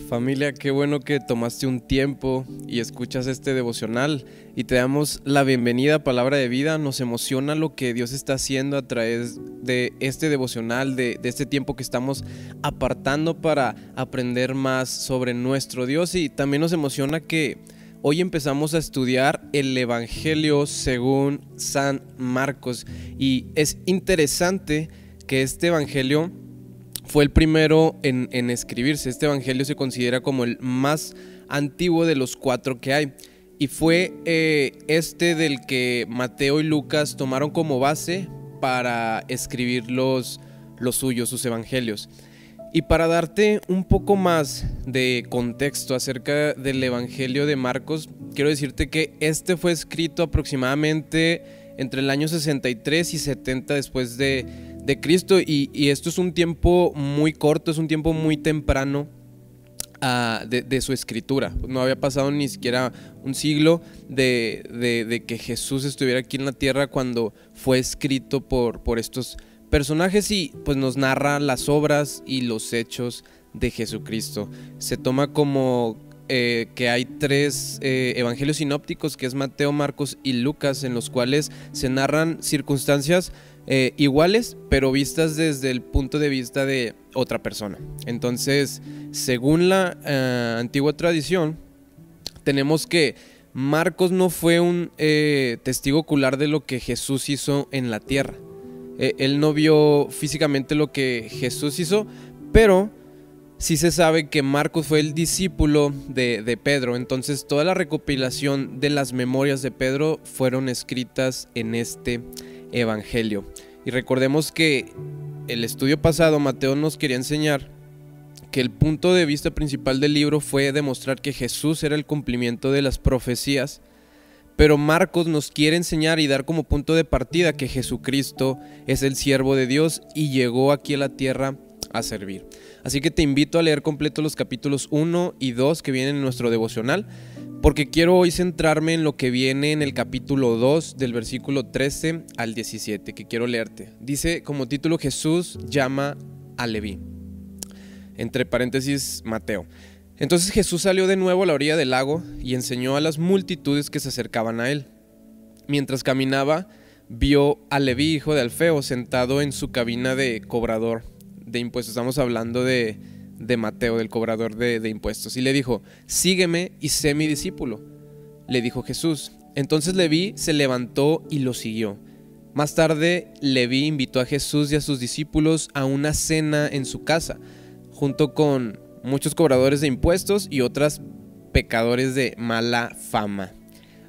Familia, qué bueno que tomaste un tiempo y escuchas este devocional y te damos la bienvenida a Palabra de Vida. Nos emociona lo que Dios está haciendo a través de este devocional, de este tiempo que estamos apartando para aprender más sobre nuestro Dios, y también nos emociona que hoy empezamos a estudiar el Evangelio según San Marcos, y es interesante que este Evangelio fue el primero en escribirse. Este evangelio se considera como el más antiguo de los 4 que hay, y fue este del que Mateo y Lucas tomaron como base para escribir los suyos, sus evangelios. Y para darte un poco más de contexto acerca del evangelio de Marcos, quiero decirte que este fue escrito aproximadamente entre el año 63 y 70 después de Cristo, y esto es un tiempo muy corto, es un tiempo muy temprano de su escritura. No había pasado ni siquiera un siglo de que Jesús estuviera aquí en la tierra cuando fue escrito por estos personajes, y pues nos narra las obras y los hechos de Jesucristo. Se toma como que hay 3 evangelios sinópticos, que es Mateo, Marcos y Lucas, en los cuales se narran circunstancias iguales, pero vistas desde el punto de vista de otra persona. Entonces, según la antigua tradición, tenemos que Marcos no fue un testigo ocular de lo que Jesús hizo en la tierra. Él no vio físicamente lo que Jesús hizo, pero sí se sabe que Marcos fue el discípulo de Pedro. Entonces, toda la recopilación de las memorias de Pedro fueron escritas en este evangelio. Y recordemos que el estudio pasado Mateo nos quería enseñar que el punto de vista principal del libro fue demostrar que Jesús era el cumplimiento de las profecías, pero Marcos nos quiere enseñar y dar como punto de partida que Jesucristo es el siervo de Dios y llegó aquí a la tierra a servir. Así que te invito a leer completo los capítulos 1 y 2 que vienen en nuestro devocional, porque quiero hoy centrarme en lo que viene en el capítulo 2 del versículo 13 al 17, que quiero leerte. Dice como título: Jesús llama a Leví, entre paréntesis Mateo. Entonces Jesús salió de nuevo a la orilla del lago y enseñó a las multitudes que se acercaban a él. Mientras caminaba, vio a Leví, hijo de Alfeo, sentado en su cabina de cobrador de impuestos. Estamos hablando de Mateo, del cobrador de impuestos. Y le dijo: sígueme y sé mi discípulo. Le dijo Jesús. Entonces Leví se levantó y lo siguió. Más tarde, Leví invitó a Jesús y a sus discípulos a una cena en su casa, junto con muchos cobradores de impuestos y otros pecadores de mala fama.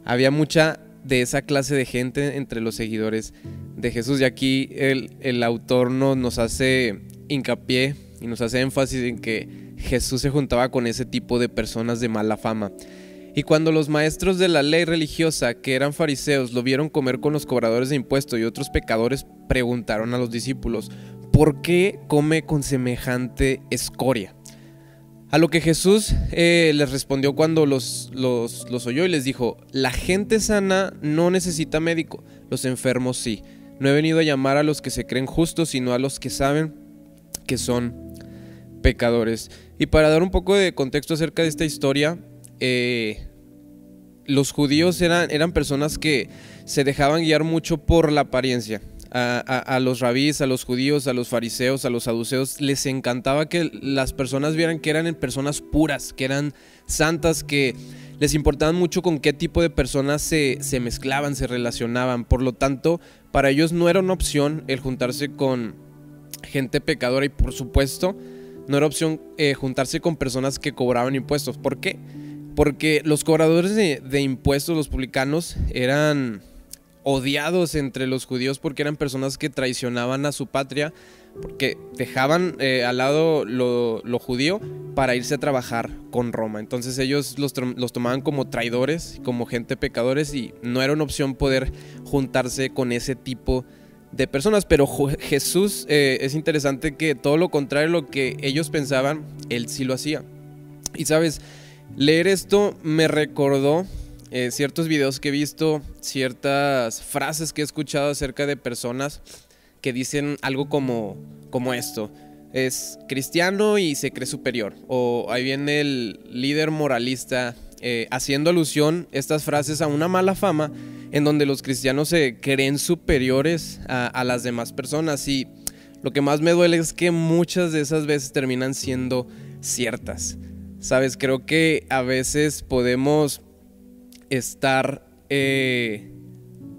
Había mucha de esa clase de gente entre los seguidores de Jesús, y aquí el autor nos hace hincapié y nos hace énfasis en que Jesús se juntaba con ese tipo de personas de mala fama. Y cuando los maestros de la ley religiosa, que eran fariseos, lo vieron comer con los cobradores de impuestos y otros pecadores, preguntaron a los discípulos: ¿por qué come con semejante escoria? A lo que Jesús les respondió cuando los oyó, y les dijo: la gente sana no necesita médico, los enfermos sí. No he venido a llamar a los que se creen justos, sino a los que saben que son pecadores. Y para dar un poco de contexto acerca de esta historia, los judíos eran personas que se dejaban guiar mucho por la apariencia. A los rabís, a los judíos, a los fariseos, a los saduceos, les encantaba que las personas vieran que eran personas puras, que eran santas, que les importaba mucho con qué tipo de personas se mezclaban, se relacionaban. Por lo tanto, para ellos no era una opción el juntarse con gente pecadora, y por supuesto no era opción juntarse con personas que cobraban impuestos. ¿Por qué? Porque los cobradores de impuestos, los publicanos, eran odiados entre los judíos porque eran personas que traicionaban a su patria, porque dejaban al lado lo judío para irse a trabajar con Roma. Entonces ellos los tomaban como traidores, como gente pecadores, y no era una opción poder juntarse con ese tipo de personas. Pero Jesús, es interesante que todo lo contrario de lo que ellos pensaban, él sí lo hacía. Y sabes, leer esto me recordó ciertos videos que he visto, ciertas frases que he escuchado acerca de personas que dicen algo como esto: es cristiano y se cree superior. O ahí viene el líder moralista, haciendo alusión estas frases a una mala fama en donde los cristianos se creen superiores a las demás personas. Y lo que más me duele es que muchas de esas veces terminan siendo ciertas. Sabes, creo que a veces podemos estar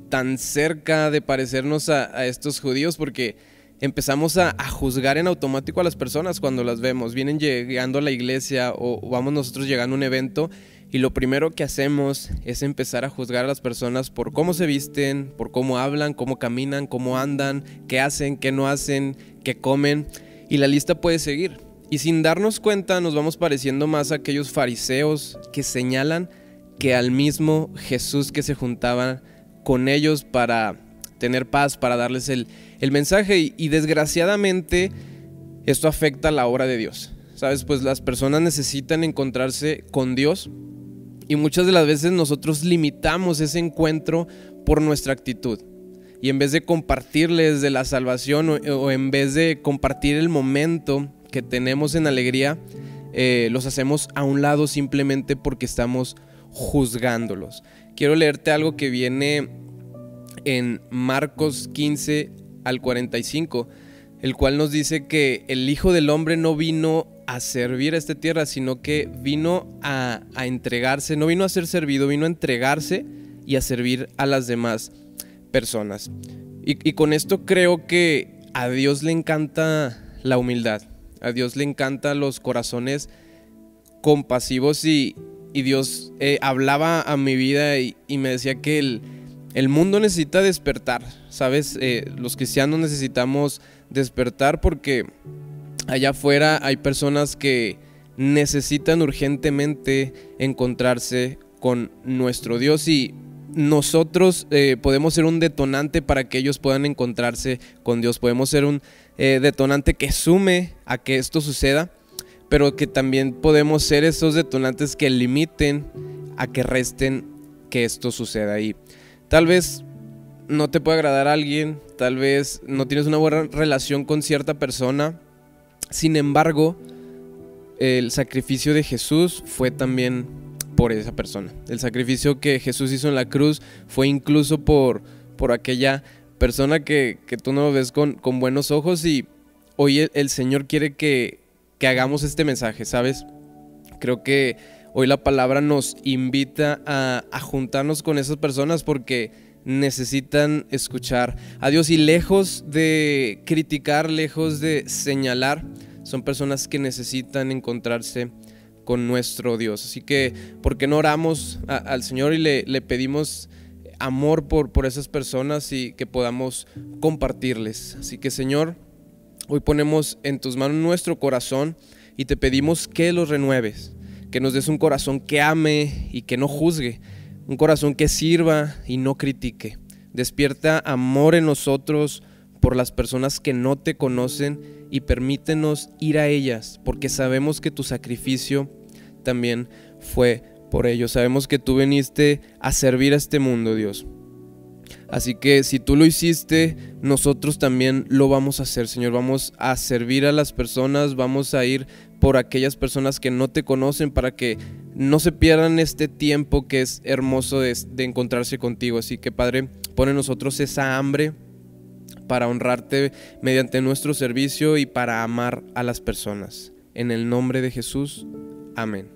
tan cerca de parecernos a estos judíos porque empezamos a juzgar en automático a las personas cuando las vemos. Vienen llegando a la iglesia o vamos nosotros llegando a un evento y lo primero que hacemos es empezar a juzgar a las personas por cómo se visten, por cómo hablan, cómo caminan, cómo andan, qué hacen, qué no hacen, qué comen, y la lista puede seguir. Y sin darnos cuenta nos vamos pareciendo más a aquellos fariseos que señalan que al mismo Jesús que se juntaba con ellos para tener paz, para darles el mensaje. Y desgraciadamente esto afecta a la obra de Dios. Sabes, pues las personas necesitan encontrarse con Dios y muchas de las veces nosotros limitamos ese encuentro por nuestra actitud. Y en vez de compartirles de la salvación o en vez de compartir el momento que tenemos en alegría, los hacemos a un lado simplemente porque estamos juzgándolos. Quiero leerte algo que viene en Marcos 15 al 45, el cual nos dice que el Hijo del Hombre no vino a servir a esta tierra, sino que vino a entregarse, no vino a ser servido, vino a entregarse y a servir a las demás personas. Y con esto creo que a Dios le encanta la humildad, a Dios le encantan los corazones compasivos y Dios hablaba a mi vida y me decía que el mundo necesita despertar, ¿sabes? Los cristianos necesitamos despertar porque allá afuera hay personas que necesitan urgentemente encontrarse con nuestro Dios y nosotros podemos ser un detonante para que ellos puedan encontrarse con Dios. Podemos ser un detonante que sume a que esto suceda, pero que también podemos ser esos detonantes que limiten a que resten que esto suceda. Y tal vez no te puede agradar a alguien, tal vez no tienes una buena relación con cierta persona. Sin embargo, el sacrificio de Jesús fue también por esa persona. El sacrificio que Jesús hizo en la cruz fue incluso por aquella persona que tú no ves con buenos ojos. Y hoy el Señor quiere que hagamos este mensaje, ¿sabes? Creo que hoy la palabra nos invita a juntarnos con esas personas porque necesitan escuchar a Dios y lejos de criticar, lejos de señalar, son personas que necesitan encontrarse con nuestro Dios. Así que, ¿por qué no oramos al Señor y le pedimos amor por esas personas y que podamos compartirles? Así que, Señor, hoy ponemos en tus manos nuestro corazón y te pedimos que los renueves, que nos des un corazón que ame y que no juzgue, un corazón que sirva y no critique. Despierta amor en nosotros por las personas que no te conocen y permítenos ir a ellas, porque sabemos que tu sacrificio también fue por ellos. Sabemos que tú viniste a servir a este mundo, Dios. Así que si tú lo hiciste, nosotros también lo vamos a hacer, Señor. Vamos a servir a las personas, vamos a ir por aquellas personas que no te conocen para que no se pierdan este tiempo que es hermoso de encontrarse contigo. Así que, Padre, pon en nosotros esa hambre para honrarte mediante nuestro servicio y para amar a las personas. En el nombre de Jesús, amén.